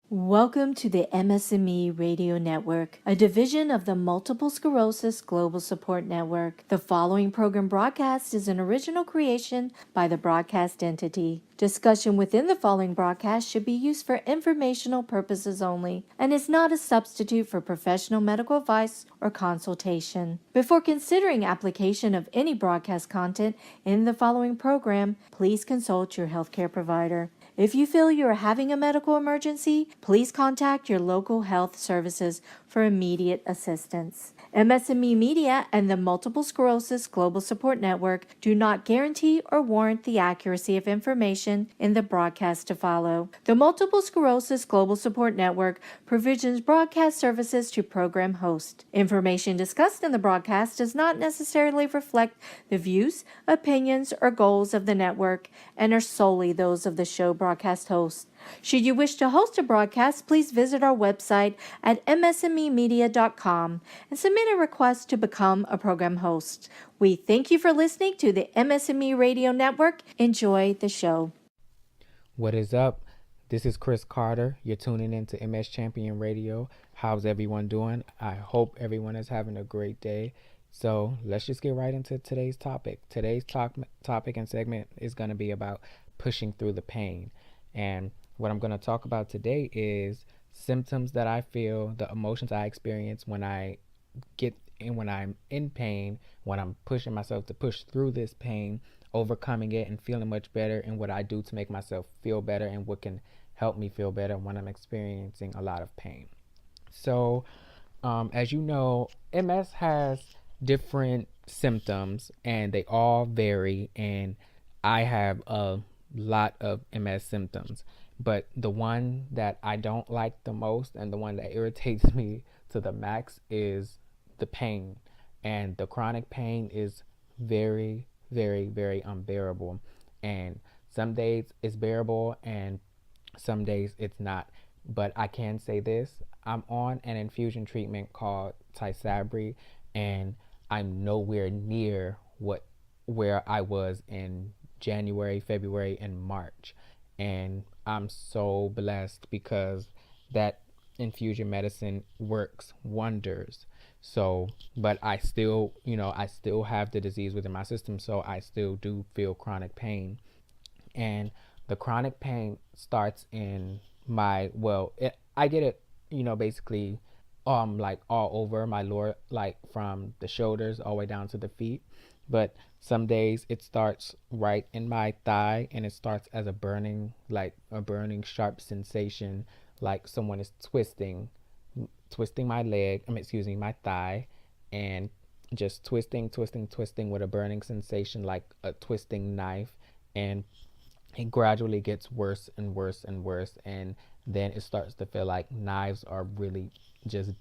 Welcome to the MS&Me Radio Network, a division of the Multiple Sclerosis Global Support Network. The following program broadcast is an original creation by the broadcast entity. Discussion within the following broadcast should be used for informational purposes only and is not a substitute for professional medical advice or consultation. Before considering application of any broadcast content in the following program, please consult your healthcare provider. If you feel you are having a medical emergency, please contact your local health services for immediate assistance. MS&Me Media and the Multiple Sclerosis Global Support Network do not guarantee or warrant the accuracy of information in the broadcast to follow. The Multiple Sclerosis Global Support Network provisions broadcast services to program hosts. Information discussed in the broadcast does not necessarily reflect the views, opinions, or goals of the network and are solely those of the show broadcast host. Should you wish to host a broadcast, please visit our website at msmemedia.com and submit a request to become a program host. We thank you for listening to the MS&Me Radio Network. Enjoy the show. What is up? This is Chris Carter. You're tuning in to MS Champion Radio. How's everyone doing? I hope everyone is having a great day. So let's just get right into today's topic. Today's topic and segment is going to be about pushing through the pain. And what I'm going to talk about today is symptoms that I feel, the emotions I experience when I'm in pain, when I'm pushing myself to push through this pain, overcoming it and feeling much better, and what I do to make myself feel better and what can help me feel better when I'm experiencing a lot of pain. So, as you know, MS has different symptoms and they all vary, and I have a lot of MS symptoms. But the one that I don't like the most and the one that irritates me to the max is the pain. And the chronic pain is very, very, very unbearable. And some days it's bearable and some days it's not. But I can say this, I'm on an infusion treatment called Tysabri, and I'm nowhere near where I was in January, February, and March. And I'm so blessed because that infusion medicine works wonders. So, but I still have the disease within my system, so I still do feel chronic pain. And the chronic pain starts in I get it, basically, like all over my lower, like from the shoulders all the way down to the feet. But some days it starts right in my thigh, and it starts as a burning sharp sensation, like someone is twisting my leg, my thigh, and just twisting with a burning sensation like a twisting knife. And it gradually gets worse and worse and worse. And then it starts to feel like knives are really just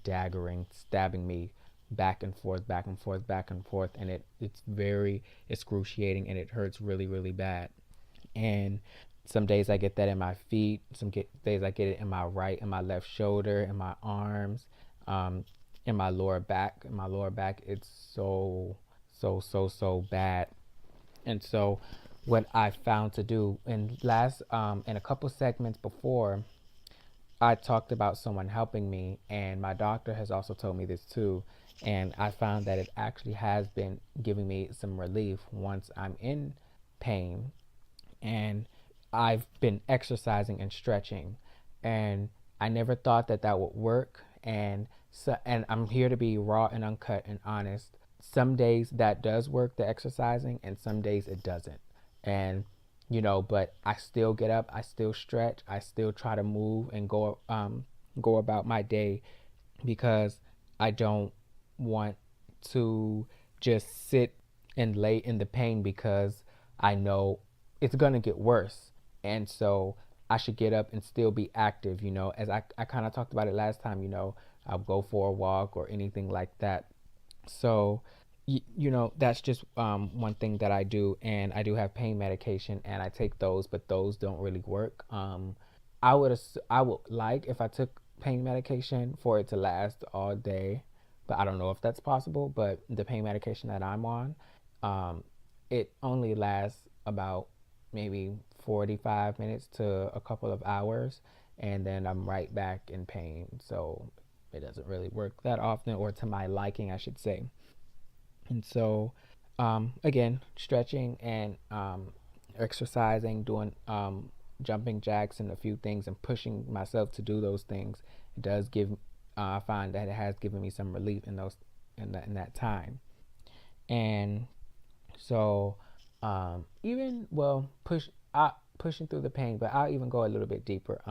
stabbing me back and forth, back and forth, back and forth. And it's very excruciating and it hurts really, really bad. And some days I get that in my feet. Days I get it in my left shoulder, in my arms, in my lower back. In my lower back, it's so bad. And so, what I found to do in a couple segments before, I talked about someone helping me, and my doctor has also told me this too. And I found that it actually has been giving me some relief once I'm in pain, and I've been exercising and stretching, and I never thought that that would work. And I'm here to be raw and uncut and honest. Some days that does work, the exercising, and some days it doesn't. And but I still get up, I still stretch, I still try to move and go about my day because I don't want to just sit and lay in the pain because I know it's gonna get worse. And so I should get up and still be active, as I kind of talked about it last time, I'll go for a walk or anything like that. So, that's just one thing that I do. And I do have pain medication and I take those, but those don't really work. I would like if I took pain medication for it to last all day, but I don't know if that's possible. But the pain medication that I'm on, um, it only lasts about maybe 45 minutes to a couple of hours. and then I'm right back in pain. So it doesn't really work that often, or to my liking, I should say. And so, again, stretching and exercising, doing jumping jacks and a few things, and pushing myself to do those things, it does give. I find that it has given me some relief in those in that time. And so, even well, pushing through the pain, but I'll even go a little bit deeper.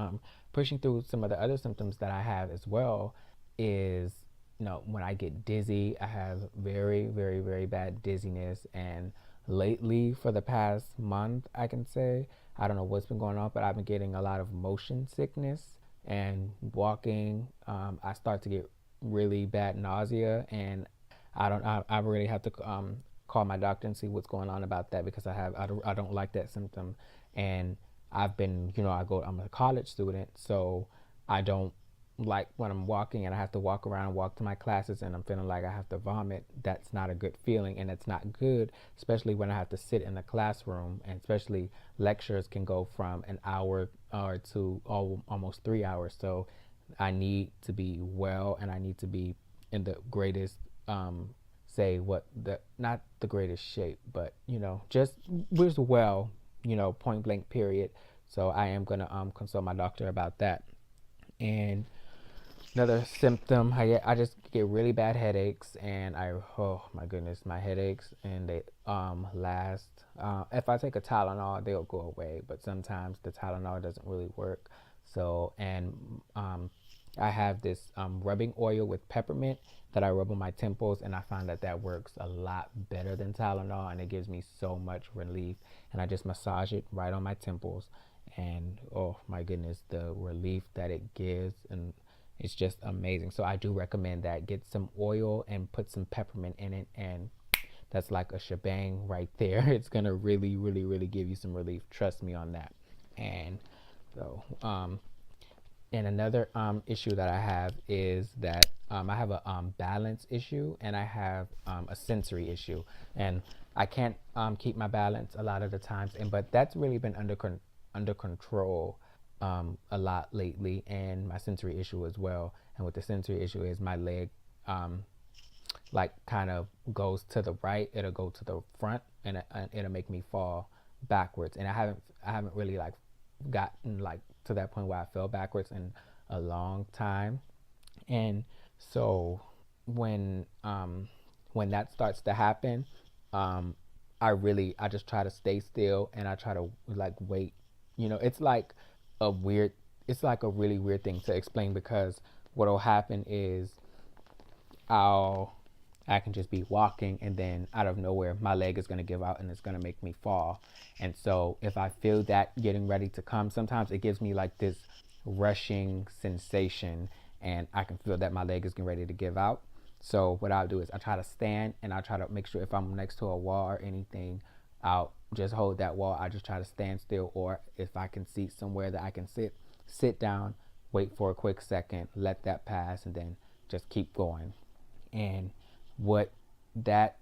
Pushing through some of the other symptoms that I have as well is, when I get dizzy, I have very, very, very bad dizziness. And lately, for the past month, I can say, I don't know what's been going on, but I've been getting a lot of motion sickness and walking. I start to get really bad nausea, and I really have to call my doctor and see what's going on about that, because I don't like that symptom. And I've been, I'm a college student, so I don't like when I'm walking and I have to walk around, walk to my classes, and I'm feeling like I have to vomit. That's not a good feeling, and it's not good, especially when I have to sit in the classroom, and especially lectures can go from an hour or to almost 3 hours. So I need to be well, and I need to be in the greatest, say what the not the greatest shape, but just was well, point blank period. So I am gonna consult my doctor about that. And another symptom, I just get really bad headaches, and oh my goodness, my headaches, and they last. If I take a Tylenol, they'll go away, but sometimes the Tylenol doesn't really work. So, and I have this rubbing oil with peppermint that I rub on my temples, and I find that that works a lot better than Tylenol, and it gives me so much relief. And I just massage it right on my temples, and oh my goodness, the relief that it gives, and it's just amazing. So I do recommend that. Get some oil and put some peppermint in it, and that's like a shebang right there. It's gonna really, really, really give you some relief. Trust me on that. And so, and another issue that I have is that I have a balance issue, and I have a sensory issue, and I can't keep my balance a lot of the times. And but that's really been under control a lot lately, and my sensory issue as well. And what the sensory issue is, my leg like kind of goes to the right, it'll go to the front, and it'll make me fall backwards. And I haven't really like gotten like to that point where I fell backwards in a long time. And so when when that starts to happen, um I just try to stay still, and I try to like wait. It's like a weird it's like a really weird thing to explain, because what'll happen is I'll I can just be walking, and then out of nowhere my leg is going to give out, and it's going to make me fall. And so if I feel that getting ready to come, sometimes it gives me like this rushing sensation, and I can feel that my leg is getting ready to give out. So what I'll do is I try to stand, and I try to make sure if I'm next to a wall or anything, I'll just hold that wall. I just try to stand still, or if I can see somewhere that I can sit down, wait for a quick second, let that pass, and then just keep going. And what that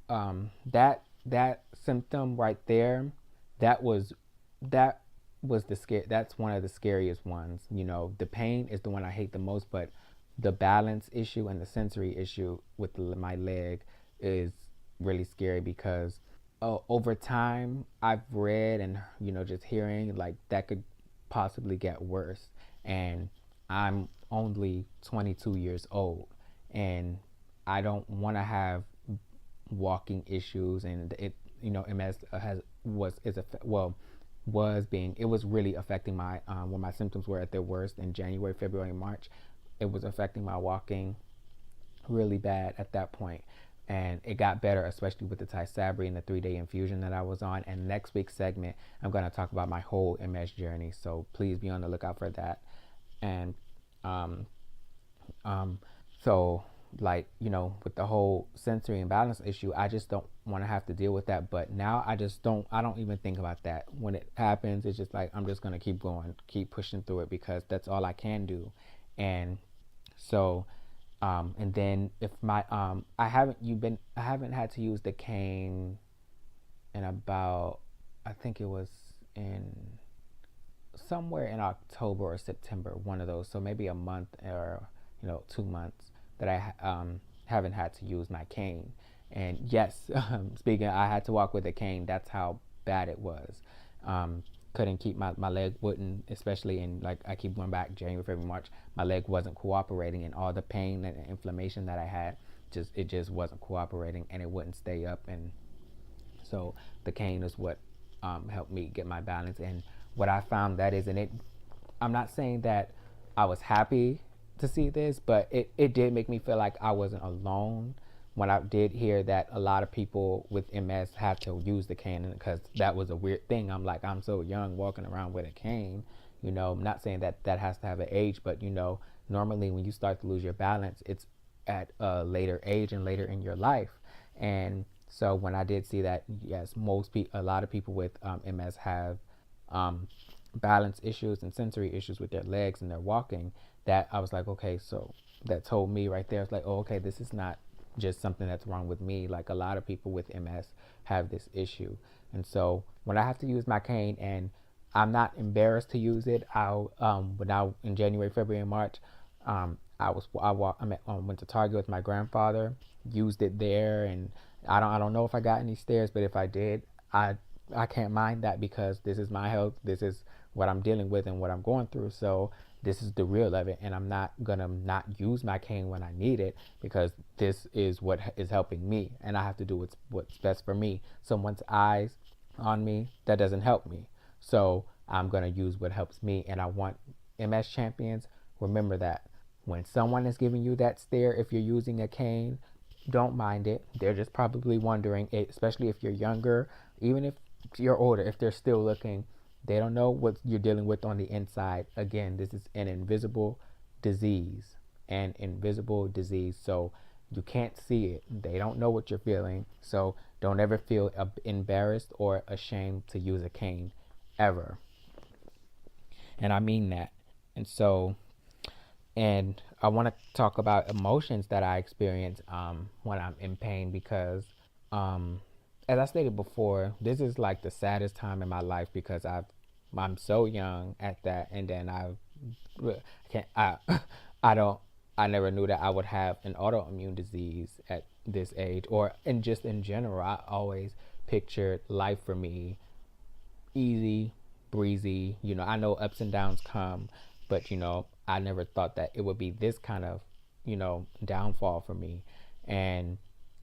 that symptom right there, that was that was the scare that's one of the scariest ones. The pain is the one I hate the most, but the balance issue and the sensory issue with my leg is really scary, because over time I've read, and just hearing like that could possibly get worse. And I'm only 22 years old, and I don't want to have walking issues. And MS has was is a well was being it was really affecting my when my symptoms were at their worst in January, February, March. It was affecting my walking really bad at that point. And it got better, especially with the Tysabri and the 3-day infusion that I was on. And next week's segment, I'm going to talk about my whole MS journey. So please be on the lookout for that. And um, um, so, like, with the whole sensory imbalance issue, I just don't want to have to deal with that. But now I don't even think about that. When it happens, it's just like, I'm just going to keep going, keep pushing through it, because that's all I can do. And so, and then if I haven't had to use the cane in about, I think it was in somewhere in October or September, one of those. So maybe a month or 2 months that I haven't had to use my cane. And yes, speaking, I had to walk with a cane. That's how bad it was. Um, couldn't keep my leg wouldn't, especially in, like, I keep going back January, February, March. My leg wasn't cooperating, and all the pain and inflammation that I had, just wasn't cooperating, and it wouldn't stay up. And so the cane is what helped me get my balance. And what I found that is, and it, I'm not saying that I was happy to see this, but it did make me feel like I wasn't alone when I did hear that a lot of people with MS have to use the cane, because that was a weird thing. I'm like, I'm so young walking around with a cane. I'm not saying that that has to have an age, but normally when you start to lose your balance, it's at a later age and later in your life. And so when I did see that, yes, a lot of people with MS have um, balance issues and sensory issues with their legs and their walking, that I was like, okay, so that told me right there, it's like, oh, okay, this is not just something that's wrong with me. Like, a lot of people with MS have this issue. And so when I have to use my cane, and I'm not embarrassed to use it, but now in January, February, and March, went to Target with my grandfather, used it there, and I don't know if I got any stares, but if I did, I I can't mind that, because this is my health. This is what I'm dealing with and what I'm going through. So this is the real of it, and I'm not gonna not use my cane when I need it, because this is what is helping me, and I have to do what's best for me. Someone's eyes on me, that doesn't help me. So I'm gonna use what helps me, and I want MS champions, remember that when someone is giving you that stare, if you're using a cane, don't mind it. They're just probably wondering, especially if you're younger, even if you're older, if they're still looking, they don't know what you're dealing with on the inside. Again, this is an invisible disease, So you can't see it. They don't know what you're feeling. So don't ever feel embarrassed or ashamed to use a cane, ever. And I mean that. And so, and I want to talk about emotions that I experience when I'm in pain, because, um, as I stated before, this is like the saddest time in my life, because I'm so young at that, and then I can't I don't I never knew that I would have an autoimmune disease at this age, or and just in general. I always pictured life for me easy, breezy. I know ups and downs come, but I never thought that it would be this kind of, downfall for me. And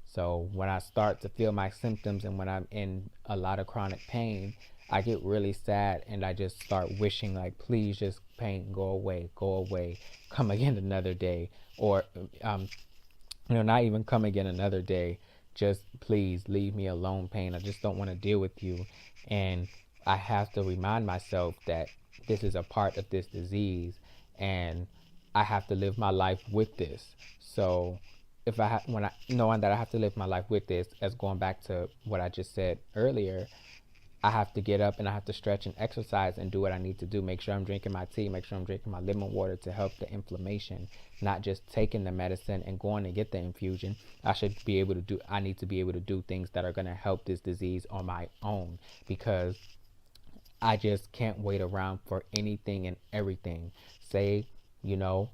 so when I start to feel my symptoms, and when I'm in a lot of chronic pain, I get really sad, and I just start wishing, like, please, just pain, go away, come again another day. Or not even come again another day. Just please leave me alone, pain. I just don't want to deal with you. And I have to remind myself that this is a part of this disease, and I have to live my life with this. So when I knowing that I have to live my life with this, as going back to what I just said earlier, I have to get up and I have to stretch and exercise and do what I need to do. Make sure I'm drinking my tea, make sure I'm drinking my lemon water to help the inflammation, not just taking the medicine and going to get the infusion. I need to be able to do things that are going to help this disease on my own, because I just can't wait around for anything and everything. Say, you know,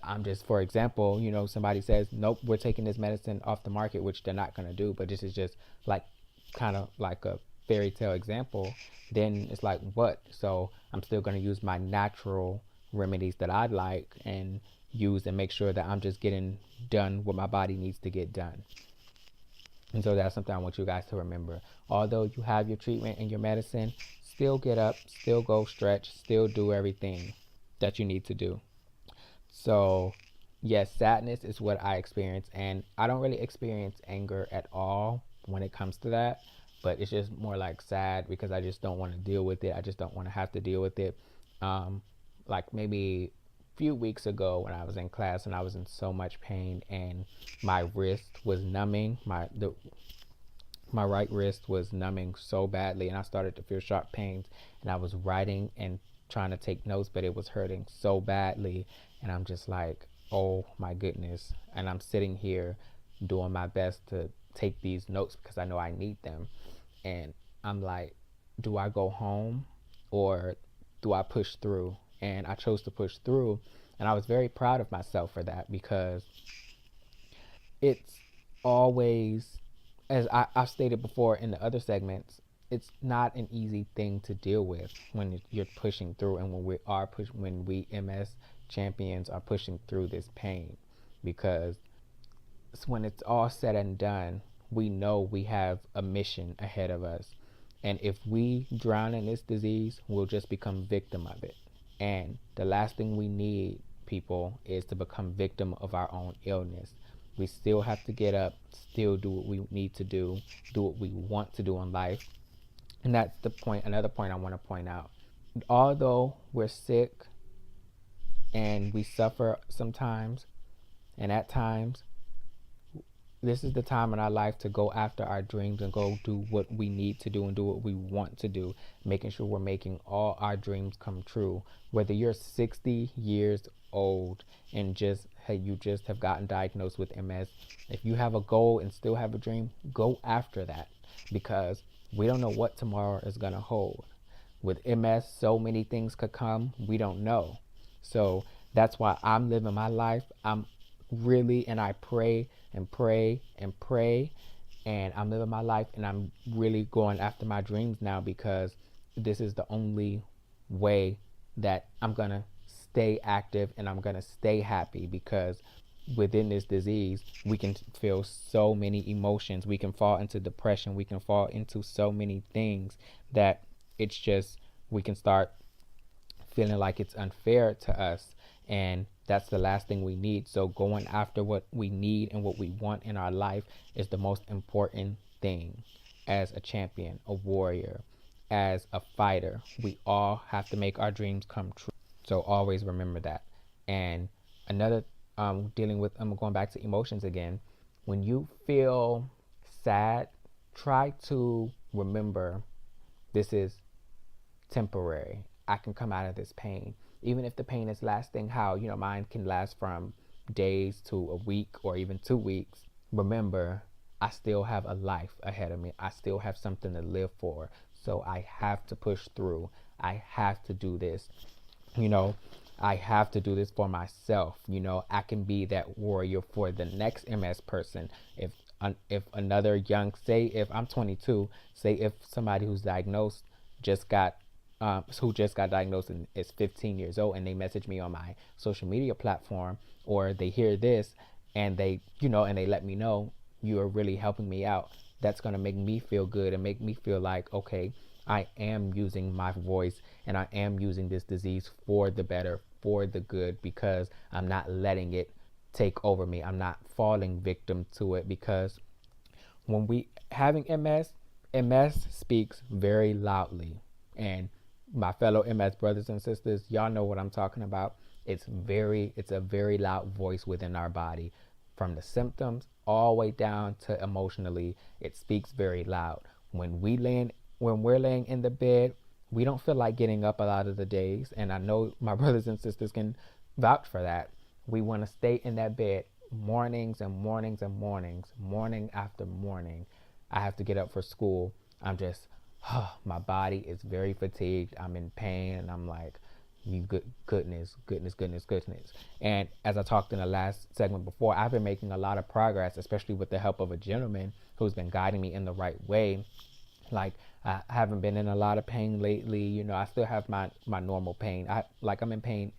I'm just, for example, somebody says, nope, we're taking this medicine off the market, which they're not going to do, but this is just like kind of like a fairy tale example. Then it's like, what? So I'm still going to use my natural remedies that I like, and use and make sure that I'm just getting done what my body needs to get done. And so that's something I want you guys to remember. Although you have your treatment and your medicine, still get up, still go stretch, still do everything that you need to do. So, yes, sadness is what I experience, and I don't really experience anger at all when it comes to that, but it's just more like sad, because I just don't want to deal with it. I just don't want to have to deal with it. Um, like maybe a few weeks ago when I was in class and I was in so much pain, and my wrist was numbing, my right wrist was numbing so badly, and I started to feel sharp pains, and I was writing and trying to take notes, but it was hurting so badly. And I'm just like, oh my goodness. And I'm sitting here doing my best to take these notes, because I know I need them. And I'm like, do I go home, or do I push through? And I chose to push through. And I was very proud of myself for that because it's always, as I've stated before in the other segments, it's not an easy thing to deal with when you're pushing through, and when we MS champions are pushing through this pain, because when it's all said and done, we know we have a mission ahead of us, and if we drown in this disease, we'll just become victim of it. And the last thing we need, people, is to become victim of our own illness. We still have to get up, still do what we need to do what we want to do in life. And that's the point, another point I want to point out. Although we're sick and we suffer sometimes, and at times, this is the time in our life to go after our dreams and go do what we need to do and do what we want to do, making sure we're making all our dreams come true. Whether you're 60 years old and you just have gotten diagnosed with MS, if you have a goal and still have a dream, go after that, because we don't know what tomorrow is going to hold. With MS, so many things could come, we don't know. So that's why I'm living my life. I'm really, and I pray and pray and pray, and I'm living my life, and I'm really going after my dreams now, because this is the only way that I'm gonna stay active and I'm gonna stay happy, because within this disease we can feel so many emotions, we can fall into depression, we can fall into so many things that it's just, we can start feeling like it's unfair to us, and that's the last thing we need. So going after what we need and what we want in our life is the most important thing. As a champion, a warrior, as a fighter, we all have to make our dreams come true. So always remember that. And another, dealing with, I'm going back to emotions again. When you feel sad, try to remember this is temporary. I can come out of this pain. Even if the pain is lasting, how, mine can last from days to a week or even 2 weeks. Remember, I still have a life ahead of me. I still have something to live for. So I have to push through. I have to do this. You know, I have to do this for myself. I can be that warrior for the next MS person. If another say if I'm 22, say if somebody who's diagnosed just got who just got diagnosed and is 15 years old, and they message me on my social media platform, or they hear this and they let me know, you are really helping me out. That's going to make me feel good and make me feel like, okay, I am using my voice and I am using this disease for the better, for the good, because I'm not letting it take over me. I'm not falling victim to it, because when we having MS speaks very loudly. And my fellow MS brothers and sisters, y'all know what I'm talking about. It's a very loud voice within our body. From the symptoms all the way down to emotionally, it speaks very loud. When we're laying in the bed, we don't feel like getting up a lot of the days, and I know my brothers and sisters can vouch for that. We want to stay in that bed mornings and mornings and mornings, morning after morning. I have to get up for school. I'm just, my body is very fatigued. I'm in pain, and I'm like, goodness. And as I talked in the last segment before, I've been making a lot of progress, especially with the help of a gentleman who's been guiding me in the right way. Like, I haven't been in a lot of pain lately. I still have my normal pain. I'm in pain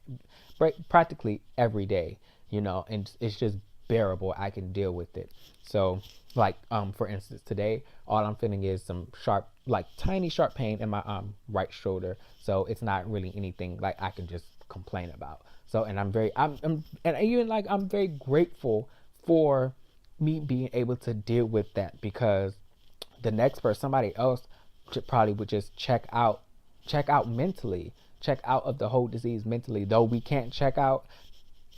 practically every day, and it's just bearable. I can deal with it. So, for instance, today, all I'm feeling is some sharp, tiny sharp pain in my right shoulder. So it's not really anything like I can just complain about. So, and I'm very grateful for me being able to deal with that, because the next person, somebody else, probably would just check out mentally, check out of the whole disease mentally, though we can't check out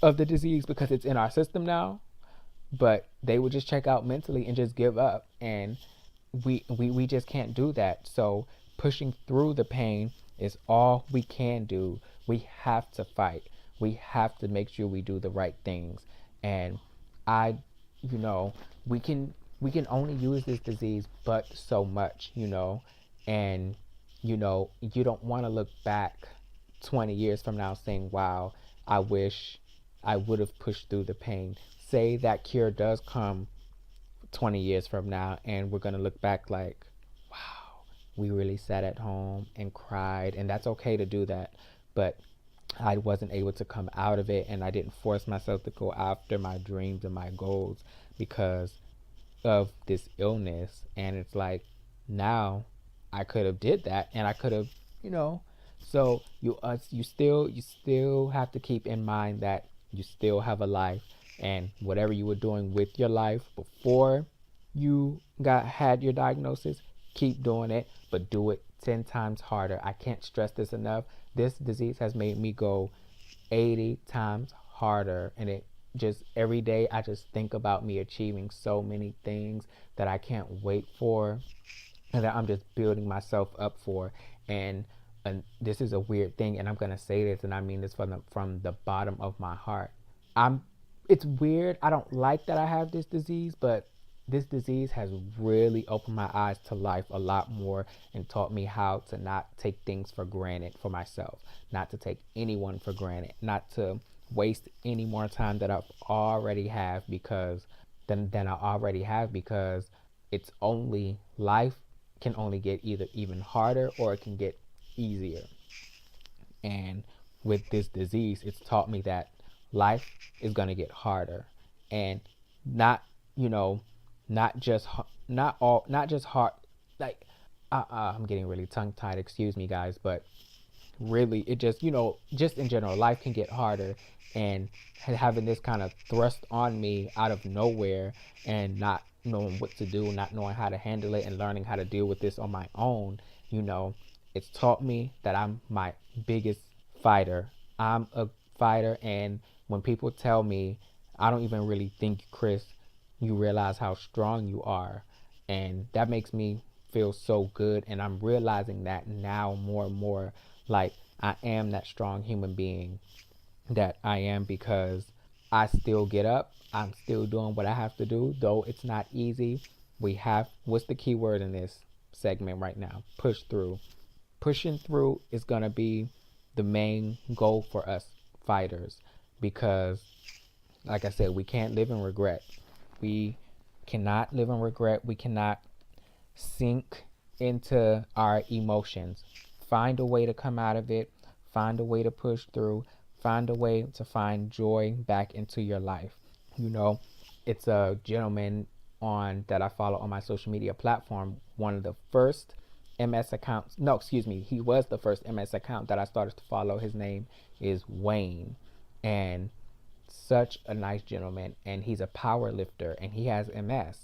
of the disease because it's in our system now. But they would just check out mentally and just give up, and we just can't do that. So pushing through the pain is all we can do. We have to fight. We have to make sure we do the right things. And I we can only use this disease but so much, and you don't want to look back 20 years from now saying, wow, I wish I would have pushed through the pain. Say that cure does come 20 years from now, and we're going to look back like, wow, we really sat at home and cried. And that's okay to do that. But I wasn't able to come out of it, and I didn't force myself to go after my dreams and my goals because of this illness. And it's like, now I could have did that, and I could have, you know. So you still have to keep in mind that you still have a life, and whatever you were doing with your life before you got had your diagnosis, keep doing it, but do it 10 times harder. I can't stress this enough. This disease has made me go 80 times harder, and it just every day I just think about me achieving so many things that I can't wait for, and that I'm just building myself up for. And this is a weird thing, and I'm gonna say this, and I mean this from the bottom of my heart. I'm It's weird. I don't like that I have this disease, but this disease has really opened my eyes to life a lot more and taught me how to not take things for granted for myself, not to take anyone for granted, not to waste any more time that I've already have because than I already have, because it's only life can only get either even harder or it can get easier. And with this disease, it's taught me that life is going to get harder, and not, you know, not just not just hard, like I'm getting really tongue tied, excuse me guys, but really it just, just in general, life can get harder. And having this kind of thrust on me out of nowhere, and not knowing what to do, not knowing how to handle it, and learning how to deal with this on my own, you know it's taught me that I'm my biggest fighter. I'm a fighter. And when people tell me, I don't even really think, Chris, you realize how strong you are. And that makes me feel so good. And I'm realizing that now more and more. Like, I am that strong human being that I am, because I still get up. I'm still doing what I have to do, though it's not easy. What's the key word in this segment right now? Push through. Pushing through is going to be the main goal for us fighters, because, like I said, we can't live in regret. We cannot live in regret. We cannot sink into our emotions. Find a way to come out of it. Find a way to push through. Find a way to find joy back into your life. You know, it's a gentleman on that I follow on my social media platform. One of the first MS accounts. No, excuse me. He was the first MS account that I started to follow. His name is Wayne, and such a nice gentleman. And he's a power lifter, and he has MS.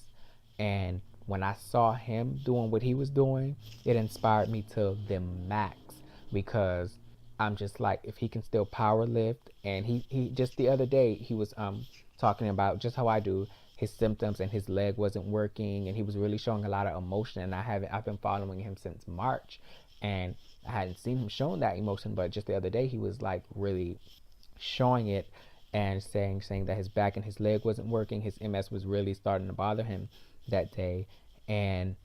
And when I saw him doing what he was doing, it inspired me to the max, because I'm just like, if he can still power lift. And he just the other day he was talking about just how I do his symptoms, and his leg wasn't working, and he was really showing a lot of emotion. And I've been following him since March, and I hadn't seen him showing that emotion, but just the other day he was like really showing it, and saying that his back and his leg wasn't working. His MS was really starting to bother him that day. And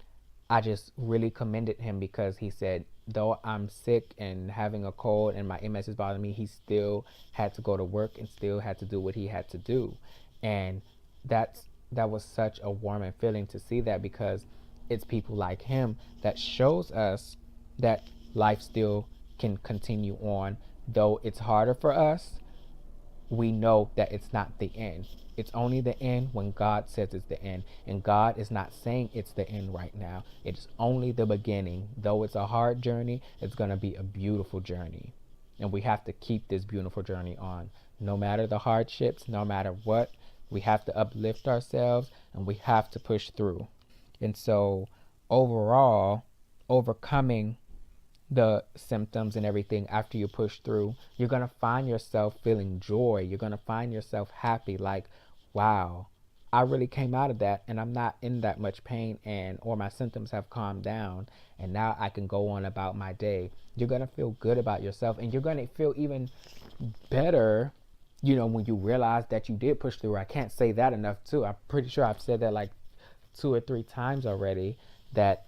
I just really commended him, because he said, though I'm sick and having a cold and my MS is bothering me, he still had to go to work and still had to do what he had to do. And that was such a warming feeling to see that, because it's people like him that shows us that life still can continue on. Though it's harder for us, we know that it's not the end. It's only the end when God says it's the end. And God is not saying it's the end right now. It's only the beginning. Though it's a hard journey, it's going to be a beautiful journey. And we have to keep this beautiful journey on. No matter the hardships, no matter what, we have to uplift ourselves, and we have to push through. And so, overall, overcoming the symptoms and everything after you push through, you're going to find yourself feeling joy. You're going to find yourself happy, like, wow, I really came out of that, and I'm not in that much pain, and or my symptoms have calmed down, and now I can go on about my day. You're going to feel good about yourself, and you're going to feel even better, when you realize that you did push through. I can't say that enough too. I'm pretty sure I've said that like 2 or 3 times already, that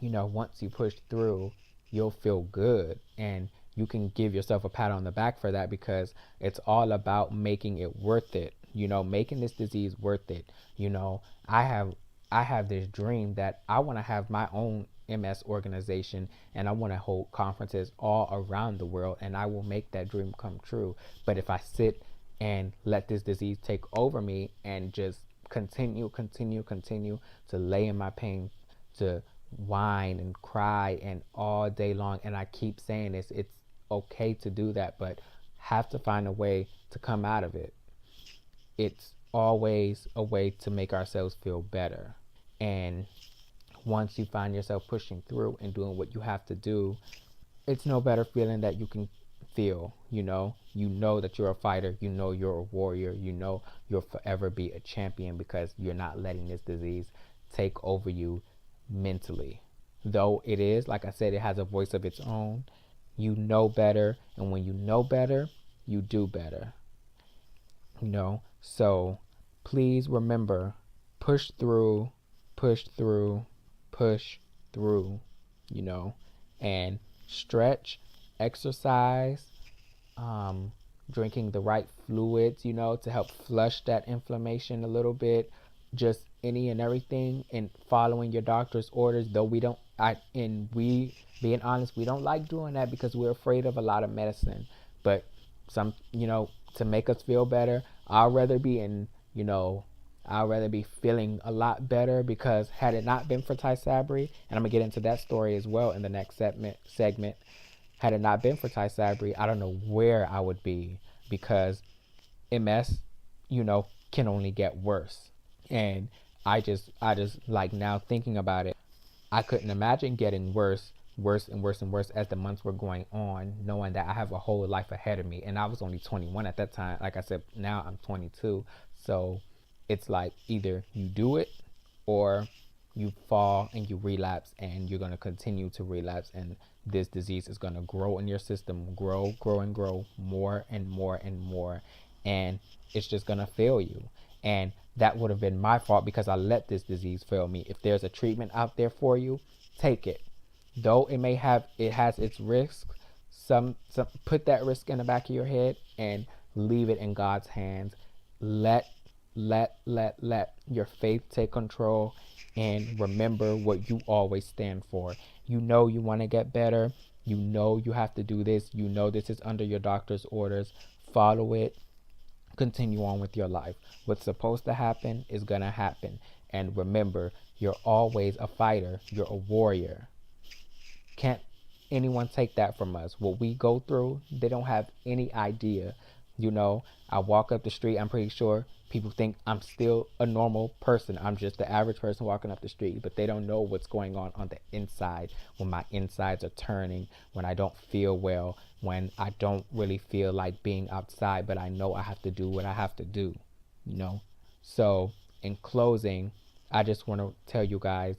once you push through, you'll feel good, and you can give yourself a pat on the back for that, because it's all about making it worth it, making this disease worth it. I have this dream that I want to have my own MS organization, and I want to hold conferences all around the world, and I will make that dream come true. But if I sit and let this disease take over me and just continue to lay in my pain, to whine and cry and all day long, and I keep saying this, it's okay to do that, but have to find a way to come out of it. It's always a way to make ourselves feel better. And once you find yourself pushing through and doing what you have to do, it's no better feeling that you can feel. That you're a fighter, you're a warrior, you'll forever be a champion, because you're not letting this disease take over you mentally. Though it is, like I said, it has a voice of its own. You know better, and when you know better, you do better. So please remember, push through, push through, push through, and stretch, exercise, drinking the right fluids, to help flush that inflammation a little bit, just any and everything, and following your doctor's orders. Though we being honest, we don't like doing that because we're afraid of a lot of medicine. But to make us feel better, I'd rather be feeling a lot better, because had it not been for Ty Sabri, and I'm gonna get into that story as well in the next segment. Had it not been for Ty Sabri, I don't know where I would be, because MS, can only get worse. And I just like, now thinking about it, I couldn't imagine getting worse and worse as the months were going on, knowing that I have a whole life ahead of me. And I was only 21 at that time. Like I said, now I'm 22. So it's like, either you do it or you fall and you relapse, and you're going to continue to relapse, and this disease is going to grow in your system, grow and grow more and more and more, and it's just going to fail you. And that would have been my fault, because I let this disease fail me. If there's a treatment out there for you, take it. Though it has its risks, some put that risk in the back of your head and leave it in God's hands. Let your faith take control, and remember what you always stand for. You want to get better. You have to do this. This is under your doctor's orders. Follow it. Continue on with your life. What's supposed to happen is going to happen. And remember, you're always a fighter. You're a warrior. Can't anyone take that from us. What we go through, they don't have any idea. I walk up the street, I'm pretty sure people think I'm still a normal person. I'm just the average person walking up the street, but they don't know what's going on the inside, when my insides are turning, when I don't feel well, when I don't really feel like being outside, but I know I have to do what I have to do, So in closing, I just want to tell you guys,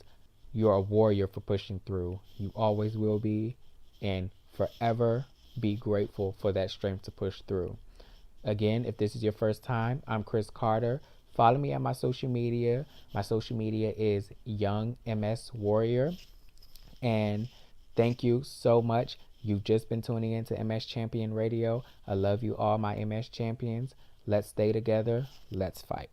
you're a warrior for pushing through. You always will be, and forever be grateful for that strength to push through. Again, if this is your first time, I'm Chris Carter. Follow me on my social media. My social media is Young MS Warrior. And thank you so much. You've just been tuning in to MS Champion Radio. I love you all, my MS champions. Let's stay together. Let's fight.